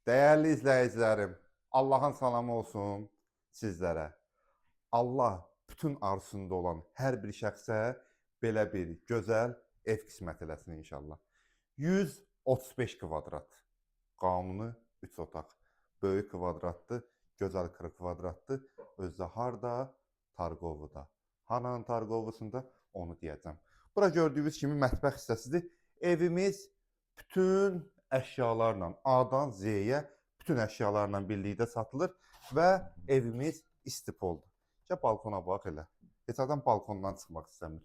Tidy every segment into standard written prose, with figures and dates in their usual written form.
Değerli izləyicilərim, Allahın salamı olsun sizlərə. Allah bütün arzusunda olan hər bir şəxsə belə bir gözəl ev qismət eləsin inşallah. 135 kvadrat, qanuni 3 otaq, böyük kvadratdır, gözəl 40 kvadratdır. Özdə harda? Targovuda. Haranın Targovusunda onu deyəcəm. Bura gördüyünüz kimi mətbəx hissəsidir. Evimiz bütün əşyalarla A-dan Z-yə bütün əşyalarla birlikdə satılır və evimiz istipoldur. Gəl balkona bax elə. Heç adam balkondan çıxmaq istəmir.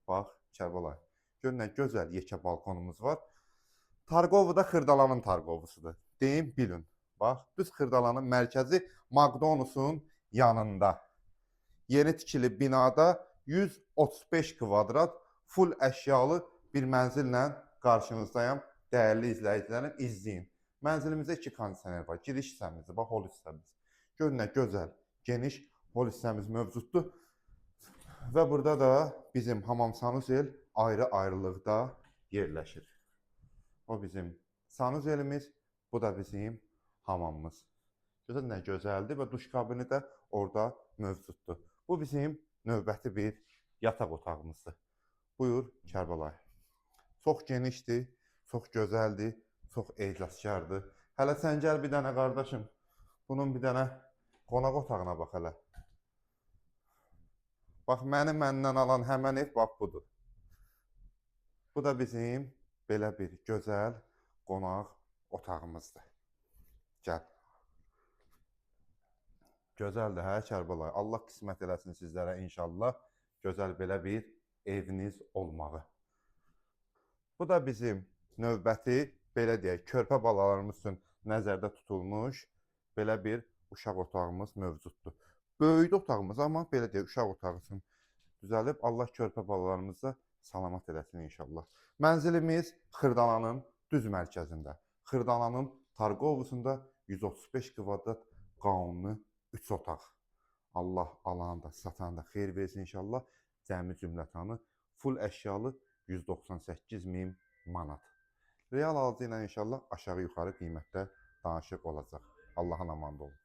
Bax, Kərbalay. Gör nə gözəl yekə balkonumuz var. Targovuda Xırdalanın Targovusudur. Deyim, bilin. Bax, düz Xırdalanın mərkəzi McDonald's'un yanında. Yeni tikili binada 135 kvadrat full əşyalı bir mənzillə qarşınızdayım. Dəyərli izləyicilərim, izləyin. Mənzilimizdə 2 kondisioner var. Giriş hissəmizdir, bax, hol hissəmiz. Gör nə gözəl, geniş hol hissəmiz mövcuddur. Və burada da bizim hamam sanuzel ayrı-ayrılıqda yerləşir. O bizim sanuzelimiz, bu da bizim hamamımız. Gözəl, nə gözəldir və duş kabini də orada mövcuddur. Bu bizim növbəti bir yataq otağımızdır. Buyur, Kərbalay. Çox genişdir, çox gözəldir, çox ecazkardır. Hələ sən gəl bir dənə qardaşım, bunun bir dənə qonaq otağına bax hələ. Bax, məndən alan həmən ev bax budur. Bu da bizim belə bir gözəl qonaq otağımızdır. Gəl. Gözəldir, hə Kərbalay? Allah qismət eləsin sizlərə inşallah. Gözəl belə bir eviniz olmağı. Bu da bizim növbəti, belə deyək, körpə balalarımız üçün nəzərdə tutulmuş belə bir uşaq otağımız mövcuddur. Böyük otağımız, amma belə deyək, uşaq otağı üçün düzəlib. Allah körpə balalarımızı salamat eləsin inşallah. Mənzilimiz Xırdalanın düz mərkəzində. Xırdalanın Targovusunda 135 kvadrat qanuni 3 otaq. Allah alanı da, satanı da xeyir versin inşallah. Cəmi cümlətanı full əşyalı 198.000 manat. Real alıcı ilə inşallah aşağı yuxarı qiymətdə danışıq olacaq. Allahın amanında olun.